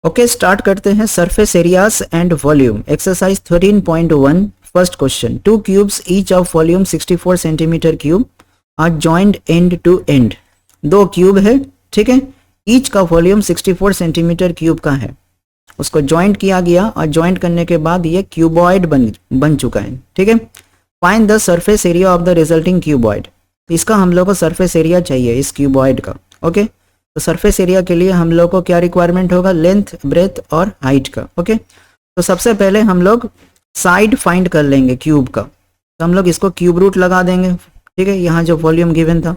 Okay, start करते हैं। Surface areas and volume, exercise 13.1, first question. Two cubes each of volume 64 centimetre cube are joined end to end. दो cube है, ठीक है, each का volume 64 centimetre cube का है, उसको जॉइंट किया गया और जॉइंट करने के बाद ये क्यूबॉइड बन चुका है, ठीक है। Find the surface area of the resulting cuboid. इसका हम लोग को सरफेस एरिया चाहिए इस क्यूबॉइड का, ओके। तो सरफेस एरिया के लिए हम लोग को क्या रिक्वायरमेंट होगा, लेंथ, ब्रेथ और हाइट का, ओके। तो सबसे पहले हम लोग साइड फाइंड कर लेंगे क्यूब का, तो हम लोग इसको क्यूब रूट लगा देंगे, ठीक है। यहाँ जो वॉल्यूम गिवन था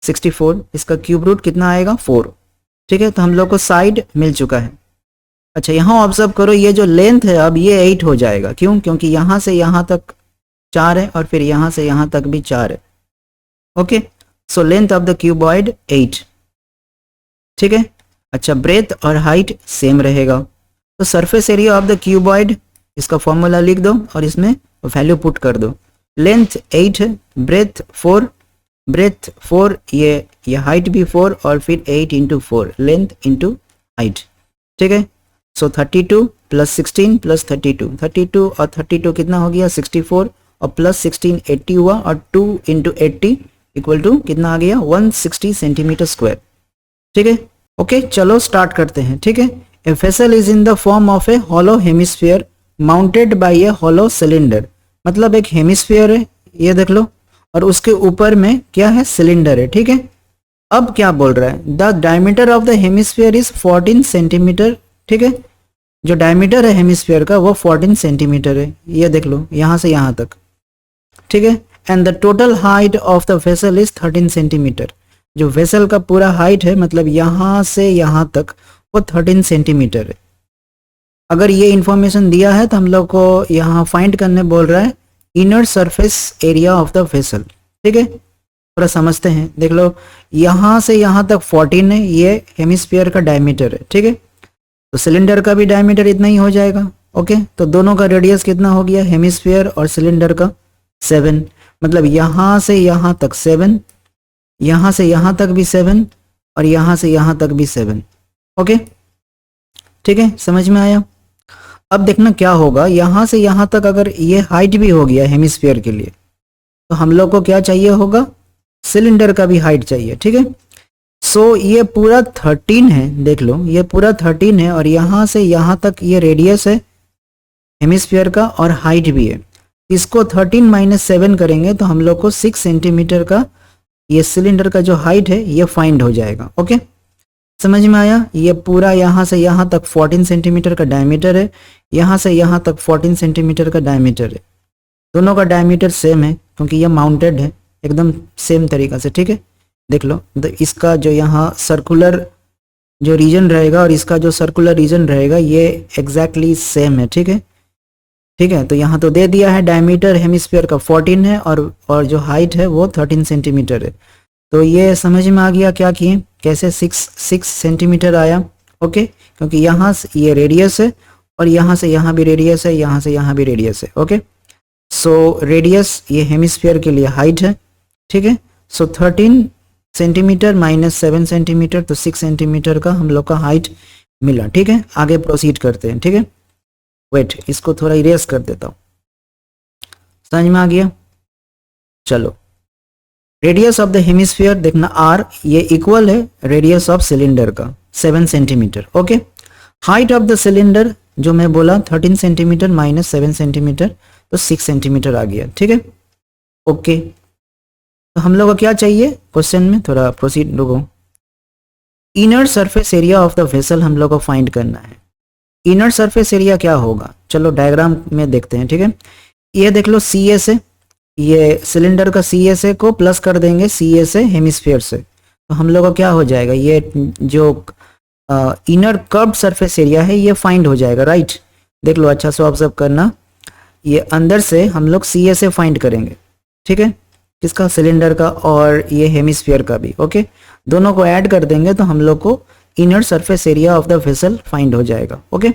64, इसका क्यूब रूट कितना आएगा, 4, ठीक है। तो हम लोग को साइड मिल चुका है। अच्छा, यहाँ ऑब्जर्व करो, ये जो लेंथ है अब ये 8 हो जाएगा, क्यों, क्योंकि यहाँ से यहाँ तक 4 है और फिर यहाँ से यहाँ तक भी 4 है, okay. So length of the cuboid 8, ठीक है। अच्छा, ब्रेथ और हाइट सेम रहेगा। तो surface area of the cuboid, इसका फॉर्मूला लिख दो और इसमें वैल्यू पुट कर दो। लेंथ 8 है, ब्रेथ 4, ये हाइट भी 4 और फिर 8 इंटू 4, लेंथ इंटू हाइट, ठीक है। सो 32 प्लस 16 प्लस 32 और 32 कितना हो गया, 64 और प्लस 16 80 हुआ और 2 इंटू 80 इक्वल टू कितना आ गया, 160 सेंटीमीटर स्क्वायर, ठीक है। ओके, चलो स्टार्ट करते हैं, ठीक है। A vessel is in the form of a hollow hemisphere mounted by a hollow cylinder. मतलब एक हेमिस्फीयर है, ये देख लो, और उसके ऊपर में क्या है, सिलेंडर है, ठीक है। अब क्या बोल रहा है, the diameter of the hemisphere is 14 centimetre, ठीक है। जो डायमीटर है हेमिस्फीयर का वो 14 सेंटीमीटर है, ये देख लो, यहाँ से यहाँ तक, ठीक है। And the total height of the vessel is 13 centimetre. जो वेसल का पूरा हाइट है, मतलब यहाँ से यहाँ तक, वो 13 सेंटीमीटर है। अगर ये इंफॉर्मेशन दिया है तो हम लोग को यहाँ फाइंड करने बोल रहा है inner surface area of the vessel, ठीक है। थोड़ा समझते हैं, देख लो, यहाँ से यहाँ तक 14 है, ये हेमिस्फीयर का डायमीटर है, ठीक है। तो सिलेंडर का भी डायमीटर इतना ही हो जाएगा, ओके। तो दोनों का रेडियस कितना हो गया, हेमिस्फीयर और सिलेंडर का 7, मतलब यहाँ से यहाँ तक 7, यहाँ से यहाँ तक भी 7 और यहाँ से यहाँ तक भी 7, ओके, ठीक है, समझ में आया। अब देखना क्या होगा, यहाँ से यहाँ तक अगर ये हाइट भी हो गया हेमिस्फीयर के लिए, तो हम लोग को क्या चाहिए होगा, सिलेंडर का भी हाइट चाहिए, ठीक है। सो ये पूरा 13 है, देख लो, ये पूरा 13 है और यहाँ से यहाँ तक ये रेडियस है हेमिस्फीयर का और हाइट भी है। इसको 13 माइनस 7 करेंगे तो हम लोग को 6 सेंटीमीटर का ये सिलेंडर का जो हाइट है ये फाइंड हो जाएगा, ओके। समझ में आया। ये पूरा यहाँ से यहाँ तक 14 सेंटीमीटर का डायमीटर है, यहाँ से यहाँ तक 14 सेंटीमीटर का डायमीटर है। दोनों का डायमीटर सेम है क्योंकि ये माउंटेड है, एकदम सेम तरीका से, ठीक है। देख लो, इसका जो यहाँ सर्कुलर जो रीजन रहेगा और इसका जो सर्कुलर रीजन रहेगा ये एग्जैक्टली सेम है, ठीक है, ठीक है। तो यहाँ तो दे दिया है डायमीटर हेमिस्फीयर का 14 है और जो हाइट है वो 13 सेंटीमीटर है। तो ये समझ में आ गया क्या किए, कैसे 6 सेंटीमीटर आया, ओके, क्योंकि यहाँ से ये रेडियस है और यहाँ से यहाँ भी रेडियस है, यहाँ से यहाँ भी रेडियस है, ओके। सो रेडियस ये हेमिस्फीयर के लिए हाइट है, ठीक है। सो 13 सेंटीमीटर माइनस 7 सेंटीमीटर, तो 6 सेंटीमीटर का हम लोग का हाइट मिला, ठीक है। आगे प्रोसीड करते हैं, ठीक है। वेट, इसको थोड़ा इरेज कर देता हूँ, समझ में आ गया। चलो, रेडियस ऑफ द हेमिस्फीयर देखना आर, ये इक्वल है रेडियस ऑफ सिलेंडर का 7 centimetre, okay. Height of the cylinder जो मैं बोला 13 सेंटीमीटर माइनस 7 सेंटीमीटर, तो 6 सेंटीमीटर आ गया, ठीक है, ओके। तो हम लोग को क्या चाहिए क्वेश्चन में, थोड़ा प्रोसीड रुको। Inner surface area of the vessel हम लोग को फाइंड करना है। इनर सरफेस एरिया क्या होगा, चलो डायग्राम में देखते हैं, ठीक है। ये देख लो, सी एस है, ये सिलेंडर का सी एस ए को प्लस कर देंगे सी एस ए हेमिस्फीयर से, तो हम लोग को क्या हो जाएगा, ये जो इनर कर्व्ड सरफेस एरिया है ये फाइंड हो जाएगा, राइट। देख लो, अच्छा से ऑब्जर्व करना, ये अंदर से हम लोग सी एस ए फाइंड करेंगे, ठीक है, किसका, सिलेंडर का और ये हेमिस्फीयर का भी, ओके। दोनों को ऐड कर देंगे तो हम लोग को inner surface area of the vessel find हो जाएगा, okay.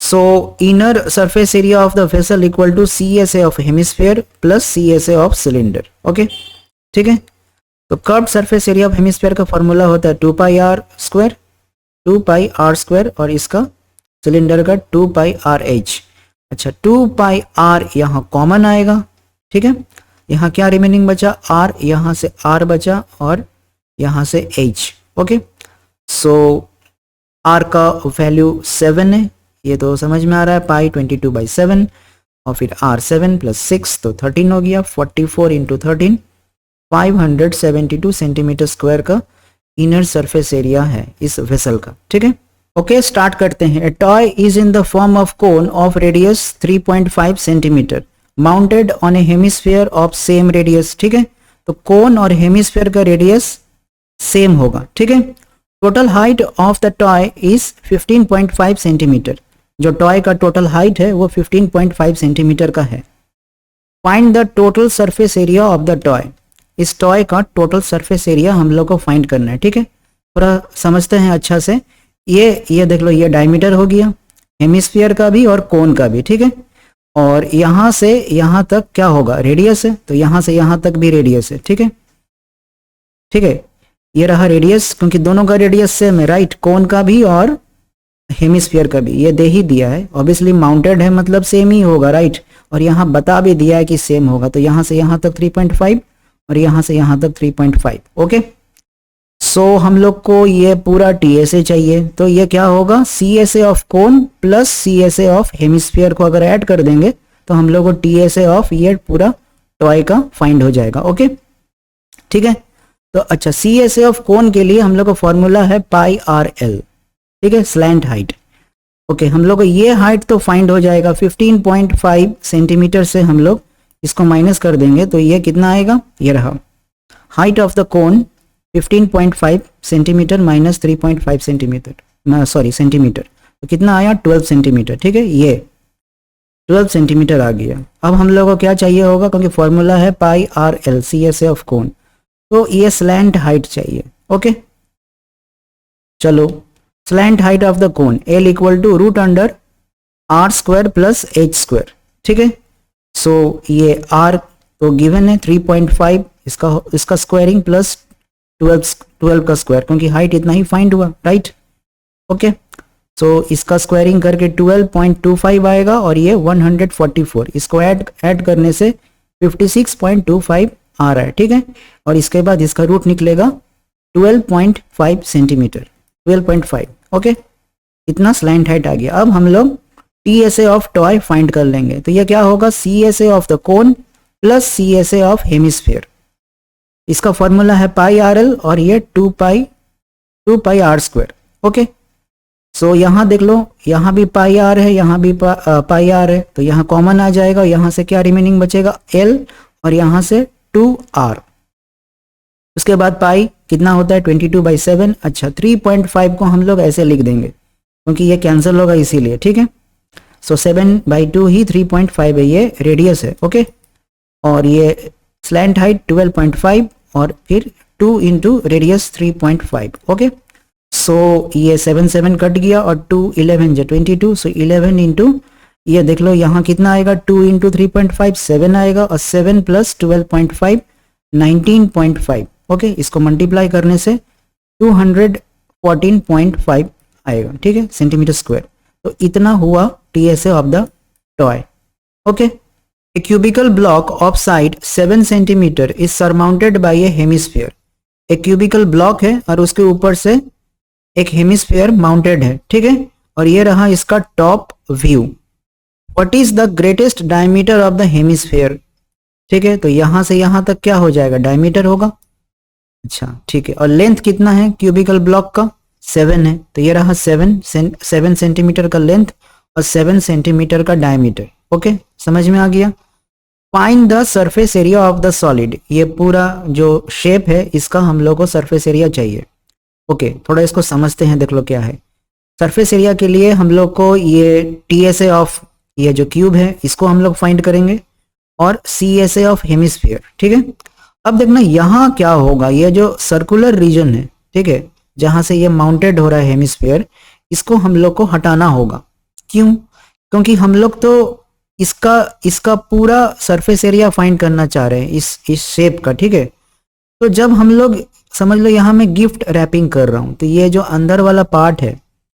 So inner surface area of the vessel equal to CSA of hemisphere plus CSA of cylinder, okay, ठीक है। तो curved surface area of hemisphere का फॉर्मूला होता है 2 pi r square 2 pi r square और इसका सिलेंडर का 2 pi R H. अच्छा 2 पाई आर यहाँ कॉमन आएगा, ठीक है। यहाँ क्या रिमेनिंग बचा, आर, यहाँ से आर बचा और यहाँ से एच। ओके, सो आर का वैल्यू 7 है, ये तो समझ में आ रहा है, पाई 22/7 और फिर आर 7 + 6 तो 13 हो गया। 44 × 13 572 सेंटीमीटर स्क्वायर का इनर सरफेस एरिया है इस वेसल का, ठीक है। ओके, स्टार्ट करते हैं। ए toy is in the form of cone of radius 3.5 centimetre mounted on A hemisphere of same radius, ठीक है। तो कोन और हेमिस्फीयर का रेडियस सेम होगा, ठीक है। Total height of the toy is 15.5 centimetre. जो टॉय का टोटल हाइट है वो 15.5 सेंटीमीटर का है। Find the total surface area of the toy. इस टॉय का टोटल सरफेस एरिया हम लोग को फाइंड करना है, ठीक है। पूरा समझते हैं अच्छा से। ये देख लो, ये डायमीटर हो गया हेमिस्फीयर का भी और कोन का भी, ठीक है। और यहाँ से यहाँ तक क्या होगा, रेडियस है, तो यहाँ से यहाँ तक भी रेडियस है, ठीक है। ठीक है, ये रहा रेडियस, क्योंकि दोनों का रेडियस सेम है, राइट, कोन का भी और हेमिस्फीयर का भी। ये दे ही दिया है, ऑब्वियसली माउंटेड है मतलब सेम ही होगा, राइट। और यहाँ बता भी दिया है कि सेम होगा, तो यहाँ से यहाँ तक 3.5 और यहाँ से यहाँ तक 3.5। ओके, सो हम लोग को ये पूरा TSA चाहिए, तो ये क्या होगा, CSA of cone plus CSA of hemisphere को अगर ऐड कर देंगे तो हम लोग को TSA ऑफ ये पूरा टॉय का फाइंड हो जाएगा। ओके, ठीक है। तो अच्छा, CSA ऑफ कोन के लिए हम लोग को फॉर्मूला है पाई RL, ठीक है, स्लैंट हाइट। ओके, हम लोग को ये हाइट तो फाइंड हो जाएगा 15.5 सेंटीमीटर से हम लोग इसको माइनस कर देंगे, तो ये कितना आएगा, ये रहा height of the cone 15.5 centimetre minus 3.5 centimetre, sorry centimetre, तो कितना आया 12 सेंटीमीटर, ठीक है। ये 12 सेंटीमीटर आ गया। अब हम लोग को क्या चाहिए होगा, क्योंकि फॉर्मूला है पाई RL CSA ऑफ कोन, तो ये स्लैंट हाइट चाहिए। ओके, चलो, slant height of the cone L = √R² plus H², ठीक है। सो ये R तो गिवन है 3.5, इसका स्क्वायरिंग प्लस 12 का स्क्वायर, क्योंकि हाइट इतना ही फाइंड हुआ, राइट। ओके, सो इसका स्क्वायरिंग करके 12.25 आएगा और ये 144, इसको ऐड करने से 56.25 आ रहा है, ठीक है। और इसके बाद इसका रूट निकलेगा 12.5 सेंटीमीटर, 12.5। ओके, इतना स्लैंट हाइट आ गया। अब हम लोग TSA ऑफ टॉय फाइंड कर लेंगे, तो ये क्या होगा, CSA of the cone plus CSA of hemisphere. इसका फॉर्मूला है पाई RL और ये 2 पाई R²। ओके, सो यहाँ देख लो, यहाँ भी पाई R है, यहाँ भी पाई R है, तो यहाँ कॉमन आ जाएगा, यहाँ से क्या रिमेनिंग बचेगा, L और यहाँ से 2R। उसके बाद पाई कितना होता है 22/7। अच्छा, 3.5 को हम लोग ऐसे लिख देंगे क्योंकि ये कैंसिल होगा इसीलिए, ठीक है। सो 7/2 ही 3.5 है, ये रेडियस है। ओके, और ये स्लैंट हाइट 12.5 और फिर 2 × रेडियस 3.5। ओके, सो ये 7 कट गया और 2 11 जो 22, सो 11 × ये देख लो यहाँ कितना आएगा, 2 × 3.5 7 आएगा और 7 + 12.5 19.5। ओके, इसको मल्टीप्लाई करने से 214.5 आएगा, ठीक है, सेंटीमीटर स्क्वायर। तो इतना हुआ TSA of the toy. Okay, A cubical block of side 7 centimeter is surmounted by a hemisphere. एक cubical block है और उसके ऊपर से एक हेमिस्फीयर माउंटेड है, ठीक है। और ये रहा इसका top view. What is the greatest diameter of the hemisphere? ठीक है, तो यहाँ से यहाँ तक क्या हो जाएगा, डायमीटर होगा। अच्छा, ठीक है, और लेंथ कितना है क्यूबिकल ब्लॉक का, 7 है, तो ये रहा 7 सेंटीमीटर का लेंथ और 7 सेंटीमीटर का डायमीटर। ओके, समझ में आ गया। Find the surface area of the solid. ये पूरा जो शेप है इसका हम लोग को सरफेस एरिया चाहिए। ओके, थोड़ा इसको समझते हैं, देख लो क्या है। सरफेस एरिया के लिए हम लोग को ये TSA ऑफ ये जो क्यूब है इसको हम लोग फाइंड करेंगे और CSA ऑफ हेमिस्फीयर, ठीक है। अब देखना यहाँ क्या होगा, ये जो सर्कुलर रीजन है, ठीक है, जहां से ये माउंटेड हो रहा है हेमिस्फीयर, इसको हम लोग को हटाना होगा। क्यों, क्योंकि हम लोग तो इसका पूरा सरफेस एरिया फाइंड करना चाह रहे हैं इस शेप का, ठीक है। तो जब हम लोग समझ लो यहाँ मैं गिफ्ट रैपिंग कर रहा हूँ, तो ये जो अंदर वाला पार्ट है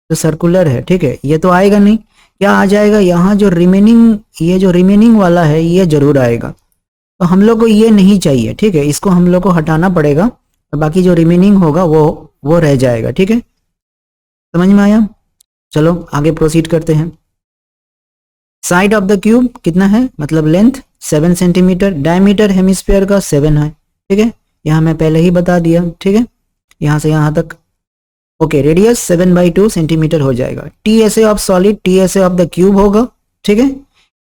जो सर्कुलर है, ठीक है, ये तो आएगा नहीं। क्या आ जाएगा यहाँ जो रिमेनिंग, ये जो रिमेनिंग वाला है ये जरूर आएगा। तो हम लोग को ये नहीं चाहिए, ठीक है, इसको हम लोग को हटाना पड़ेगा, तो बाकी जो रिमेनिंग होगा वो रह जाएगा, ठीक है, समझ में आया। चलो आगे प्रोसीड करते हैं। साइड ऑफ द क्यूब कितना है, मतलब लेंथ 7 सेंटीमीटर, डायमीटर हेमिस्फीयर का 7 है, ठीक है, यहाँ मैं पहले ही बता दिया, ठीक है, यहाँ से यहाँ तक। ओके, रेडियस 7/2 सेंटीमीटर हो जाएगा। TSA of solid, TSA of the cube होगा, ठीक है।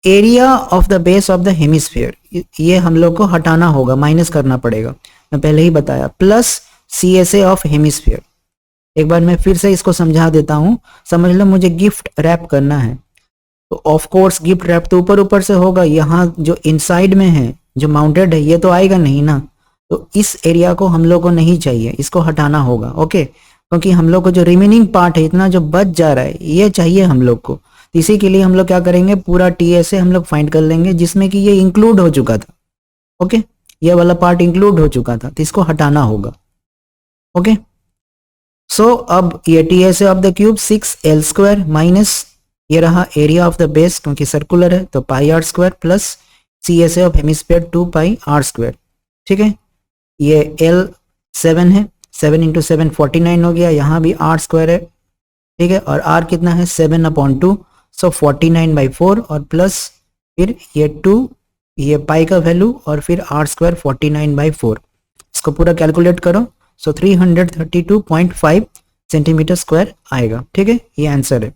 Area of the base of the hemisphere, ये हम लोग को हटाना होगा, माइनस करना पड़ेगा, मैं पहले ही बताया, प्लस सीएसए ऑफ हेमिस्फीयर। एक बार मैं फिर से इसको समझा देता हूँ, समझ लो मुझे गिफ्ट रैप करना है, तो ऑफ कोर्स गिफ्ट रैप तो ऊपर ऊपर से होगा, यहाँ जो इनसाइड में है, जो माउंटेड है, ये तो आएगा नहीं ना, तो इस एरिया को हम लोग को नहीं चाहिए, इसको हटाना होगा, ओके, क्योंकि हम लोग को जो रिमेनिंग पार्ट है, इतना जो बच जा रहा है, ये चाहिए हम लोग को। तो इसी के लिए हम लोग क्या करेंगे, पूरा टीएसए हम लोग फाइंड कर लेंगे, जिसमें कि ये इंक्लूड हो चुका था, ओके, ये वाला पार्ट इंक्लूड हो चुका था, तो इसको हटाना होगा, ओके। सो अब ये TSA of the cube 6L² minus ये रहा एरिया ऑफ द बेस, क्योंकि सर्कुलर है, तो πr² plus CSA of hemisphere 2πr², ठीक है। ये L 7 है, 7 × 7 49 हो गया, यहाँ भी r² है, ठीक है, और r कितना है 7/2, सो 49/4, और प्लस फिर ये 2, ये पाई का वैल्यू, और फिर r² 49/4, इसको पूरा कैलकुलेट करो, सो 332.5 सेंटीमीटर स्क्वायर आएगा, ठीक है, ये आंसर है,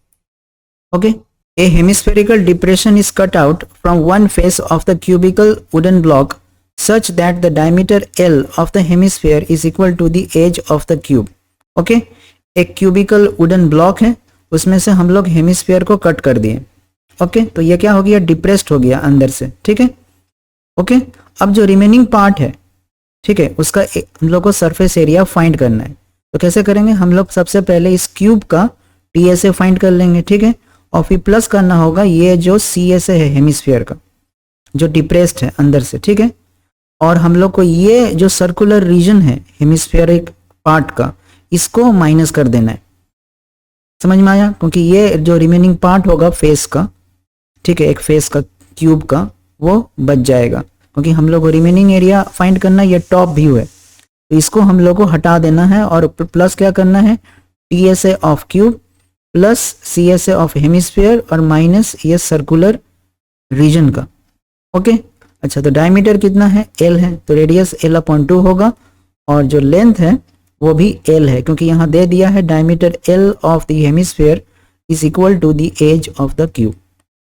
okay. A hemispherical depression is cut out from one face of the cubical wooden block such that the diameter L of the hemisphere is equal to the edge of the cube, okay. एक cubicle wooden block है, उसमें से हम लोग hemisphere को cut कर दिए, okay, तो ये क्या हो गया, डिप्रेस्ड हो गया अंदर से, ठीक है, ओके। अब जो रिमेनिंग पार्ट है, ठीक है, उसका हम लोग को सरफेस एरिया फाइंड करना है, तो कैसे करेंगे, हम लोग सबसे पहले इस क्यूब का टीएसए फाइंड कर लेंगे, ठीक है, और फिर प्लस करना होगा ये जो सीएसए है हेमिस्फीयर का, जो डिप्रेस्ड है अंदर से, ठीक है, और हम लोग को ये जो सर्कुलर रीजन है हेमिस्फेरिक पार्ट का, इसको माइनस कर देना है, समझ में आया, क्योंकि ये जो रिमेनिंग पार्ट होगा फेस का, ठीक है, एक फेस का क्यूब का, वो बच जाएगा, क्योंकि हम लोग को रिमेनिंग एरिया फाइंड करना है, ये टॉप व्यू है, तो इसको हम लोग को हटा देना है, और प्लस क्या करना है, TSA of cube plus CSA of hemisphere, और माइनस ये सर्कुलर रीजन का, ओके। अच्छा, तो डायमीटर कितना है, L है, तो रेडियस L/2 होगा, और जो लेंथ है वो भी L है, क्योंकि यहाँ दे दिया है diameter L of the hemisphere is equal to the edge of the cube,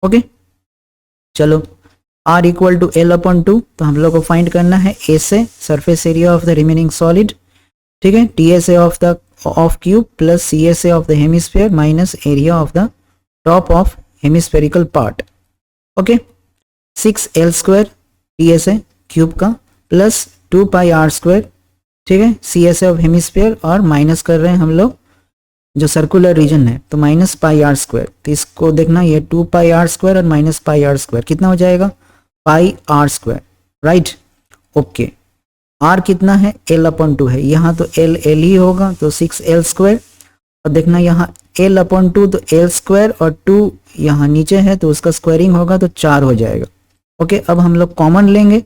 okay. चलो R इक्वल टू L/2, तो हम लोग को फाइंड करना है A से surface area of the remaining solid, ठीक है, TSA of cube plus CSA of the hemisphere minus area of the top of hemispherical part, okay. 6L² TSA cube का प्लस 2πr², ठीक है, CSA ऑफ हेमिस्फीयर, और minus कर रहे हैं हम लोग जो सर्कुलर रीजन है, तो माइनस πr², तो इसको देखना, ये 2πr² और माइनस πr² कितना हो जाएगा, πr², राइट, ओके। R कितना है, L/2 है, यहाँ तो L ही होगा, तो 6L², और देखना यहाँ L/2, तो L² और 2 यहाँ नीचे है, तो उसका स्क्वायरिंग होगा, तो 4 हो जाएगा, ओके। अब हम लोग कॉमन लेंगे,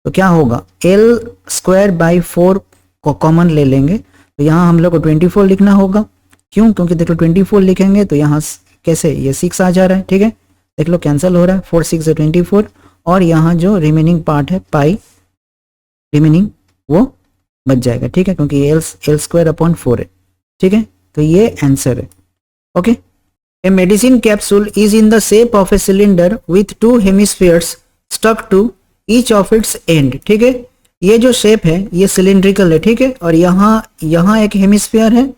तो क्या होगा, L²/4 को कॉमन ले लेंगे, तो यहाँ हम लोग को 24 लिखना होगा, क्यों, क्योंकि देख लो 24 लिखेंगे तो यहाँ कैसे ये 6 आ जा रहा है, ठीक है, देख लो कैंसिल हो रहा है, 4 6 24, और यहाँ जो रिमेनिंग पार्ट है पाई रिमेनिंग वो बच जाएगा, ठीक है, क्योंकि L²/4 है, ठीक है, तो ये आंसर है, okay. A medicine capsule is in the shape of a cylinder with 2 hemispheres stuck to each of its end, ठीक है, ये जो शेप है ये सिलिंड्रिकल है, ठीक है, और यहाँ एक हेमिस्फीयर है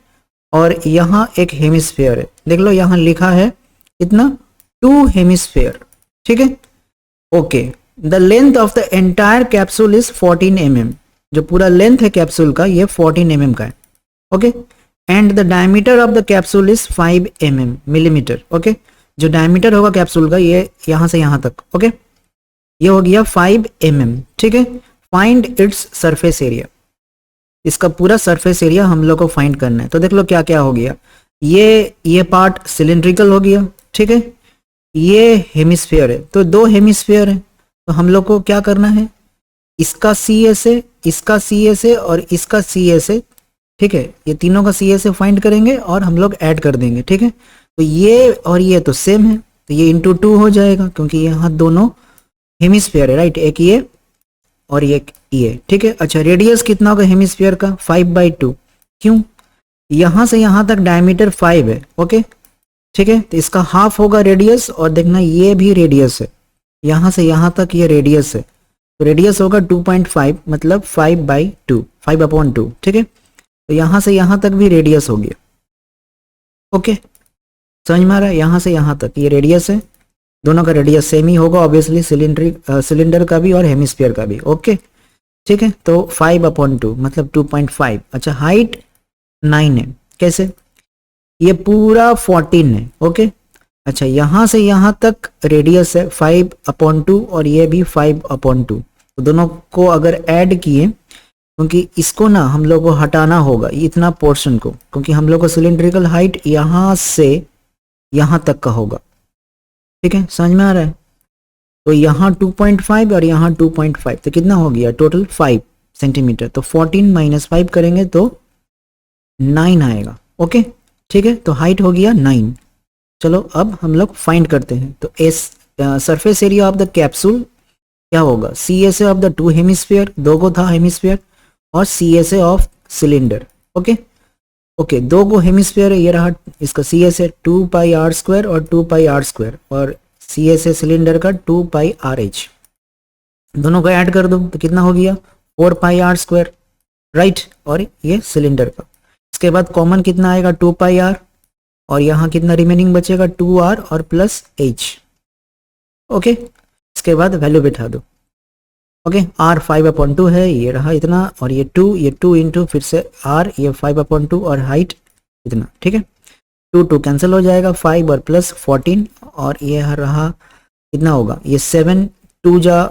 और यहाँ एक हेमिस्फीयर है, देख लो यहाँ लिखा है कितना, 2 हेमिस्फीयर, ठीक है, okay. The length of the entire capsule is 14 mm, जो पूरा लेंथ है कैप्सूल का ये 14 mm का है, okay. And the diameter of the capsule is 5 mm millimetre, okay, जो डायमीटर होगा कैप्सूल का ये यहाँ से यहाँ तक, ओके, ये हो गया 5 mm, ठीक है। फाइंड इट्स सरफेस एरिया, इसका पूरा सरफेस एरिया हम लोग को फाइंड करना है, तो देख लो क्या क्या हो गया, ये पार्ट सिलिंड्रिकल हो गया, ठीक है। ये हेमिस्फीयर है, तो दो हेमिस्फीयर है, तो हम लोग को क्या करना है, इसका सी एस ए, इसका सी एस ए और इसका सी एस ए, ठीक है। ये तीनों का सी एस ए फाइंड करेंगे और हम लोग ऐड कर देंगे, ठीक है। तो ये और ये तो सेम है, तो ये इंटू 2 हो जाएगा क्योंकि यहाँ दोनों हेमिस्फीयर है, राइट। एक ये और ये, ठीक है। अच्छा, रेडियस कितना होगा हेमिस्फीयर का, 5/2। क्यों, यहां से यहां तक डायमीटर 5 है, ओके, ठीक है। तो इसका हाफ होगा रेडियस, और देखना ये भी रेडियस है, यहां से यहां तक ये रेडियस है, तो रेडियस होगा 2.5, मतलब 5/2, 5/2, ठीक है। तो यहां से यहां तक भी रेडियस हो गया, ओके, समझ में आ रहा है। यहां से यहां तक ये रेडियस है, दोनों का रेडियस सेम ही होगा ऑब्वियसली, सिलेंडर का भी और हेमिस्फीयर का भी, ओके, ठीक है। तो 5/2 मतलब 2.5। अच्छा, हाइट 9 है, कैसे, ये पूरा 14 है, ओके। अच्छा, यहां से यहां तक रेडियस है 5/2 और ये भी 5/2, तो दोनों को अगर ऐड किए, क्योंकि इसको ना हम लोग को हटाना होगा इतना पोर्शन को, क्योंकि हम लोग को सिलिंड्रिकल हाइट यहां से यहां तक का होगा, ठीक है, समझ में आ रहा है। तो यहाँ 2.5 और यहाँ 2.5, तो कितना हो गया टोटल 5 सेंटीमीटर। तो 14 - 5 करेंगे तो 9 आएगा, ओके, ठीक है। तो हाइट हो गया 9। चलो अब हम लोग फाइंड करते हैं। तो surface area of the capsule क्या होगा, C S A of the 2 hemisphere, दो को था हेमिस्फीयर, और C S A of cylinder, okay okay. दो को हेमिस्फीयर है, ये रहा इसका सी एस ए 2πr² और 2πr², और सी एस ए सिलेंडर का 2πrh, दोनों को ऐड कर दो तो कितना हो गया 4πr², राइट। और ये सिलेंडर का, इसके बाद कॉमन कितना आएगा 2πr, और यहाँ कितना रिमेनिंग बचेगा 2r और प्लस h, ओके। इसके बाद वैल्यू बिठा दो, ओके। r 5/2 है, ये रहा इतना, और ये 2 इंटू फिर से r, ये 5/2 और हाइट इतना, ठीक है। 2 कैंसिल हो जाएगा, 5 और प्लस 14, और ये रहा कितना होगा, ये 7 2 जा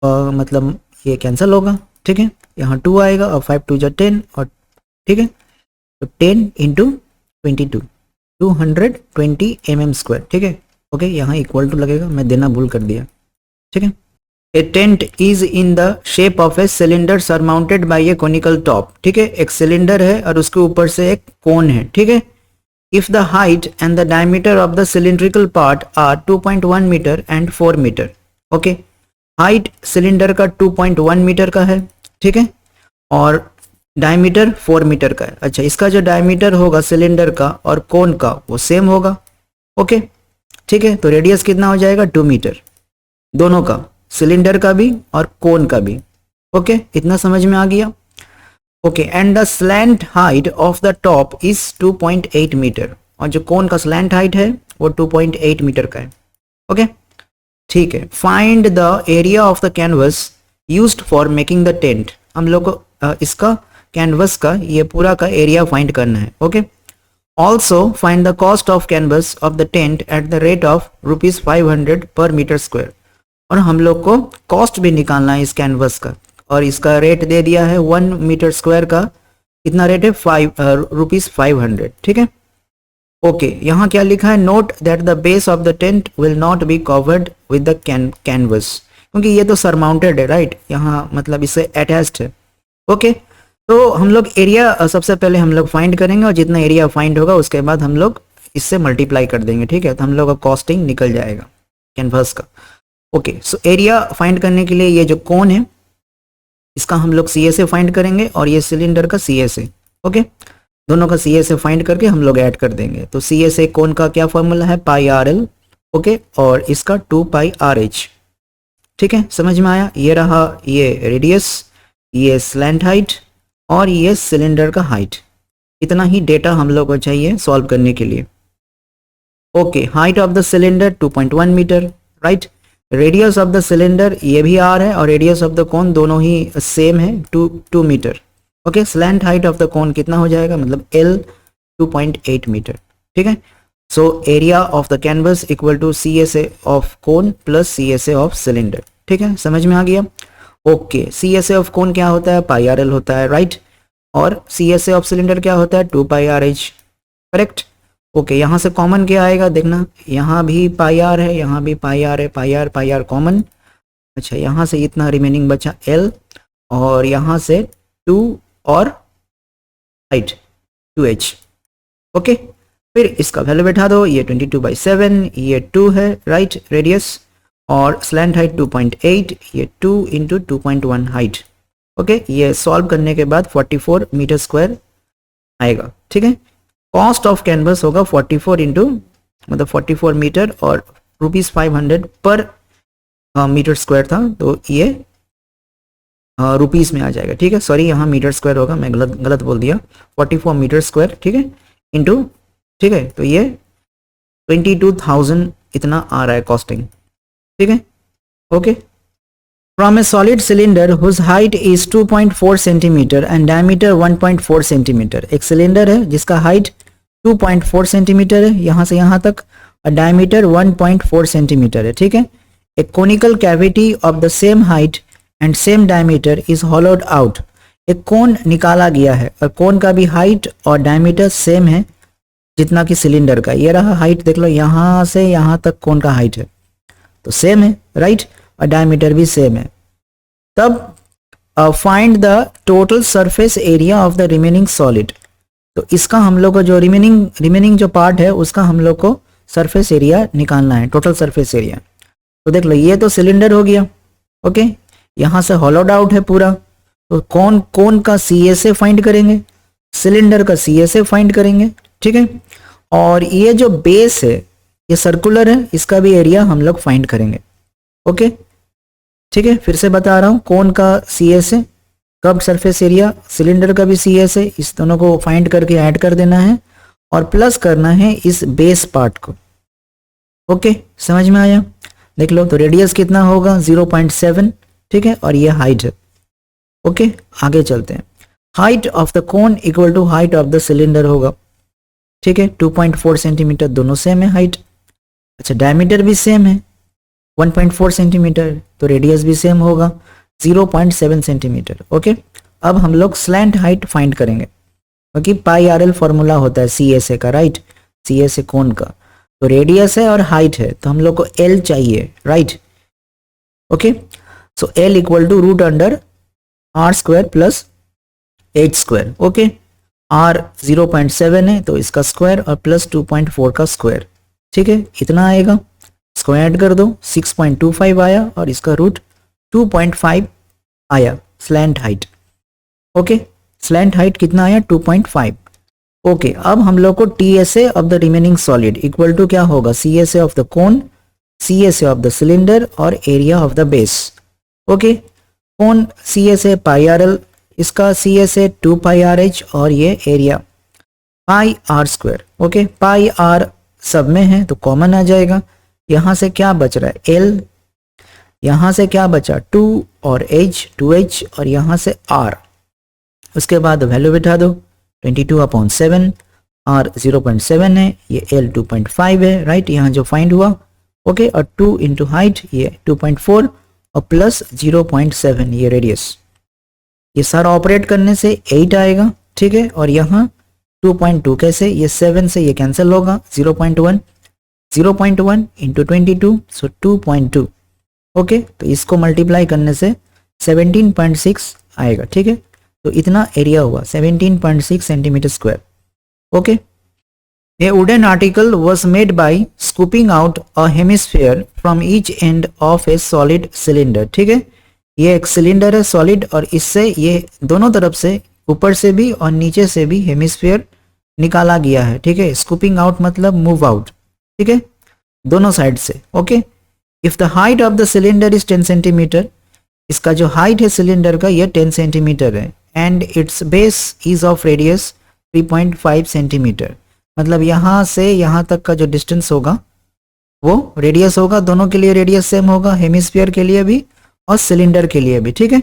मतलब ये कैंसिल होगा, ठीक है। यहाँ 2 आएगा और 5 2 जा 10, और ठीक है, तो 10 इंटू 22, 220 mm², ठीक है, ओके। यहाँ इक्वल टू लगेगा, मैं देना भूल कर दिया, ठीक है। A tent is in the shape of a cylinder surmounted by a conical top, ठीक है। एक सिलेंडर है और उसके ऊपर से एक कोन है, ठीक है। If the height and the diameter of the cylindrical part are 2.1 metre and 4 metre, okay. Height cylinder का 2.1 मीटर का है, ठीक है, और डायमीटर 4 मीटर का है। अच्छा, इसका जो डायमीटर होगा सिलेंडर का और कोन का वो सेम होगा, ओके, ठीक है। तो रेडियस कितना हो जाएगा 2 मीटर, दोनों का, सिलेंडर का भी और कोन का भी, ओके। इतना समझ में आ गया, okay. And the slant height of the top is 2.8 metre, और जो कोन का स्लैंट हाइट है वो 2.8 मीटर का है, ओके, ठीक है। Find the area of the canvas used for making the tent, हम लोग को इसका कैनवस का ये पूरा का एरिया फाइंड करना है, okay. Also find the cost of canvas of the tent at the rate of ₹500 पर मीटर स्क्वायर, और हम लोग को कॉस्ट भी निकालना है इस कैनवस का, और इसका रेट दे दिया है 1 मीटर स्क्वायर का, कितना रेट है ₹500, ठीक है, ओके। यहाँ क्या लिखा है, note that the base of the tent will not be covered with the canvas, क्योंकि ये तो सरमाउंटेड है, राइट, यहाँ मतलब इससे अटैच्ड है, ओके। तो हम लोग एरिया सबसे पहले हम लोग फाइंड करेंगे, और जितना एरिया फाइंड होगा उसके बाद हम लोग इससे मल्टीप्लाई कर देंगे, ठीक है। तो हम लोग का कॉस्टिंग निकल जाएगा कैनवस का, ओके। सो एरिया फाइंड करने के लिए ये जो कोन है इसका हम लोग सी एस ए फाइंड करेंगे, और ये सिलेंडर का सी एस ए, ओके। दोनों का सी एस ए फाइंड करके हम लोग ऐड कर देंगे। तो सी एस ए कोन का क्या फॉर्मूला है, πrl, ओके, और इसका 2πrh, ठीक है, समझ में आया। ये रहा ये रेडियस, ये स्लैंट हाइट, और ये सिलेंडर का हाइट, इतना ही डेटा हम लोग को चाहिए सॉल्व करने के लिए, okay. Height of the cylinder 2.1 metre, right. Radius of the cylinder ये भी आर है, और रेडियस ऑफ द कोन दोनों ही सेम है, 2 metre, okay. Slant height of the cone कितना हो जाएगा, मतलब L 2.8 मीटर, ठीक है। So area of the canvas equal to C S A of cone plus C S A of cylinder, ठीक है, समझ में आ गया, okay. C S A of cone क्या होता है, πrl होता है, राइट, और C S A of cylinder क्या होता है 2πrh, करेक्ट, ओके, यहाँ से कॉमन क्या आएगा देखना, यहाँ भी पाई आर है, यहाँ भी पाई आर है, पाई आर कॉमन। अच्छा, यहाँ से इतना रिमेनिंग बचा एल, और यहाँ से 2 और हाइट 2h। ओके, फिर इसका वैल्यू बैठा दो, ये 22/7, ये 2 है राइट रेडियस, और स्लैंट हाइट 2.8, ये 2 इंटू 2.1 हाइट। ओके, ये सॉल्व करने के बाद 44 मीटर स्क्वायर आएगा। ठीक है, कॉस्ट ऑफ कैनवस होगा 44 इंटू मतलब 44 मीटर, और ₹500 पर मीटर स्क्वायर था, तो ये रुपीस में आ जाएगा। ठीक है, सॉरी यहाँ मीटर स्क्वायर होगा, मैं गलत बोल दिया, 44 मीटर स्क्वायर। ठीक है, इंटू, ठीक है, तो ये 22,000 इतना आ रहा है कॉस्टिंग। ठीक है, okay. From a solid cylinder whose height is 2.4 centimetre and diameter 1.4 centimetre. एक सिलेंडर है जिसका हाइट 2.4 सेंटीमीटर है यहाँ से यहाँ तक, और डायमीटर 1.4 सेंटीमीटर है। ठीक है, a conical cavity of the same height and same diameter is hollowed out. एक कोन निकाला गया है और कोन का भी हाइट और डायमीटर सेम है जितना कि सिलेंडर का। ये रहा हाइट, देख लो यहाँ से यहाँ तक कोन का हाइट है तो सेम है राइट, और डायमीटर भी सेम है। तब find the total surface area of the remaining solid. तो इसका हम लोग को जो रिमेनिंग जो पार्ट है उसका हम लोग को सरफेस एरिया निकालना है, टोटल सरफेस एरिया। तो देख लो ये तो सिलेंडर हो गया। ओके, यहाँ से होलोड आउट है पूरा, तो कौन का CSA फाइंड करेंगे, सिलेंडर का CSA फाइंड करेंगे। ठीक है, और ये जो बेस है ये सर्कुलर है, इसका भी एरिया हम लोग फाइंड करेंगे। ओके, ठीक है, फिर से बता रहा हूँ, कौन का CSA, curved surface area, cylinder का भी CSA, इस दोनों को फाइंड करके ऐड कर देना है और प्लस करना है इस बेस पार्ट को। ओके, समझ में आया? देख लो, तो रेडियस कितना होगा 0.7। ठीक है, और ये हाइट है। ओके, आगे चलते हैं। Height of the cone equal to height of the cylinder होगा। ठीक है, 2.4 सेंटीमीटर, दोनों सेम है हाइट। अच्छा, डायमीटर भी सेम है 1.4 सेंटीमीटर, तो रेडियस भी सेम होगा 0.7 सेंटीमीटर। ओके, अब हम लोग स्लैंट हाइट फाइंड करेंगे क्योंकि पाई RL फॉर्मूला होता है CSA का राइट, CSA कोन का। तो रेडियस है और हाइट है, तो हम लोग को L चाहिए right. Okay, so L equal to root under R square plus H square. Okay, R 0.7 है तो इसका स्क्वायर और प्लस 2.4 का स्क्वायर। ठीक है, इतना आएगा, स्क्वायर ऐड कर दो, 6.25 आया और इसका रूट 2.5 आया slant height. Okay, slant height कितना आया 2.5। ओके, अब हम लोग को TSA of the remaining solid equal to क्या होगा, CSA of the cone, CSA of the cylinder और area of the base. Okay, cone CSA pi RL, इसका CSA 2 पाई RH और ये area pi R square. Okay, pi R सब में है तो कॉमन आ जाएगा। यहाँ से क्या बच रहा है L, यहाँ से क्या बचा 2 और H 2H और यहाँ से R। उसके बाद वैल्यू बिठा दो 22/7, R 0.7 है, ये L 2.5 है राइट, यहाँ जो फाइंड हुआ। ओके, और 2 इंटू हाइट ये 2.4 और प्लस 0.7 ये रेडियस। ये सारा ऑपरेट करने से 8 आएगा। ठीक है, और यहाँ 2.2 कैसे, ये 7 से ये कैंसिल होगा, 0.1 इंटू 22 सो 2.2। ओके, तो इसको मल्टीप्लाई करने से 17.6 आएगा। ठीक है, तो इतना एरिया हुआ 17.6 centimetre square. Okay, A wooden article was made by scooping out a hemisphere from each end of A solid cylinder. ठीक है, ये एक सिलेंडर है सॉलिड और इससे ये दोनों तरफ से, ऊपर से भी और नीचे से भी हेमिस्फीयर निकाला गया है। ठीक है, स्कूपिंग आउट मतलब मूव आउट। ठीक है, दोनों साइड से। Okay, if the height of the cylinder is 10 centimetre, इसका जो हाइट है सिलेंडर का ये 10 सेंटीमीटर है, and it's base is of radius 3.5 centimetre, मतलब यहाँ से यहाँ तक का जो डिस्टेंस होगा वो रेडियस होगा, दोनों के लिए रेडियस सेम होगा, हेमिस्फीयर के लिए भी और सिलेंडर के लिए भी। ठीक है,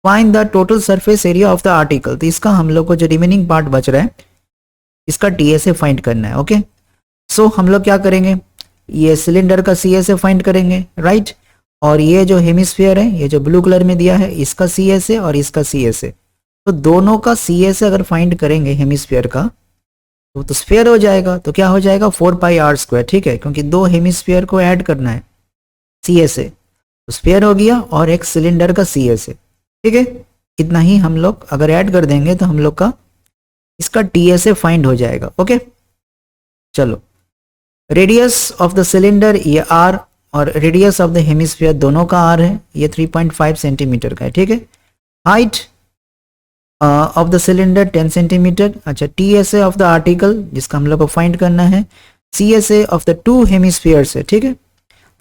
find the total surface area of the article. तो इसका हम लोग को जो रिमेनिंग पार्ट बच रहा है इसका TSA फाइंड करना है। ओके, सो हम लोग क्या करेंगे, ये सिलेंडर का CSA फाइंड करेंगे राइट, और ये जो हेमिस्फीयर है ये जो ब्लू कलर में दिया है इसका CSA और इसका CSA, तो दोनों का CSA अगर फाइंड करेंगे हेमिस्फीयर का तो स्फीयर हो जाएगा, तो क्या हो जाएगा 4 पाई आर स्क्वायर, ठीक है, क्योंकि दो हेमिस्फीयर को ऐड करना है सी ए से, तो स्फीयर हो गया और एक सिलेंडर का सी ए से, ठीक है। इतना ही हम लोग अगर ऐड कर देंगे तो हम लोग का इसका टी ए से फाइंड हो जाएगा। ओके चलो, रेडियस ऑफ द सिलेंडर ये आर और रेडियस ऑफ द हेमिस्फीयर दोनों का आर है, ये 3.5 सेंटीमीटर का है, ठीक है। Height of the cylinder 10 centimetre. अच्छा, T S A of the article जिसका हम लोग को फाइंड करना है, C S A of the two hemispheres है, ठीक है,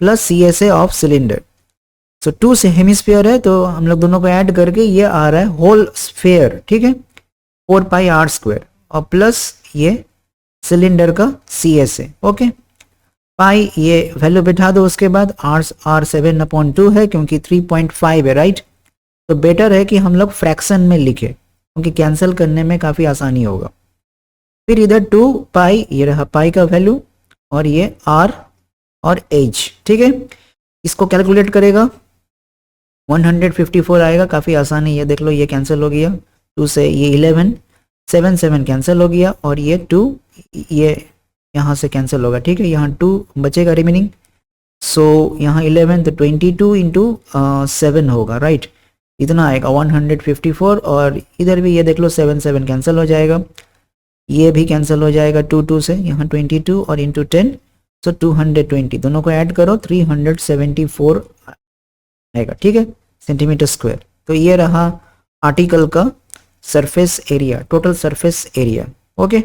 plus C S A of cylinder. So two से हेमिस्फीयर है तो हम लोग दोनों को ऐड करके ये आ रहा है होल स्फीयर, ठीक है, 4 पाई आर स्क्वायर और प्लस ये सिलेंडर का सी एस ए। ओके, पाई ये वैल्यू बिठा दो, उसके बाद आर 7/2 है क्योंकि 3.5 है, राइट। तो बेटर है कि हम लोग फ्रैक्शन में लिखे क्योंकि कैंसिल करने में काफ़ी आसानी होगा। फिर इधर 2 पाई, ये रहा पाई का वैल्यू और ये आर और एच, ठीक है। इसको कैलकुलेट करेगा 154 आएगा, काफ़ी आसान है, ये देख लो, ये कैंसिल हो गया 2 से, ये 11 7 7 कैंसिल हो गया और ये 2 ये यहाँ से कैंसिल होगा, ठीक है, यहाँ 2 बचेगा रिमेनिंग। सो यहाँ 11 तो 22 इंटू 7 होगा, राइट, इतना आएगा 154। और इधर भी ये देख लो 7 7 कैंसिल हो जाएगा, ये भी कैंसिल हो जाएगा 2 2 से, यहाँ 22 और इंटू 10, सो 220, दोनों को ऐड करो 374 आएगा, ठीक है, सेंटीमीटर स्क्वायर। तो ये रहा आर्टिकल का surface area, total surface area. Okay.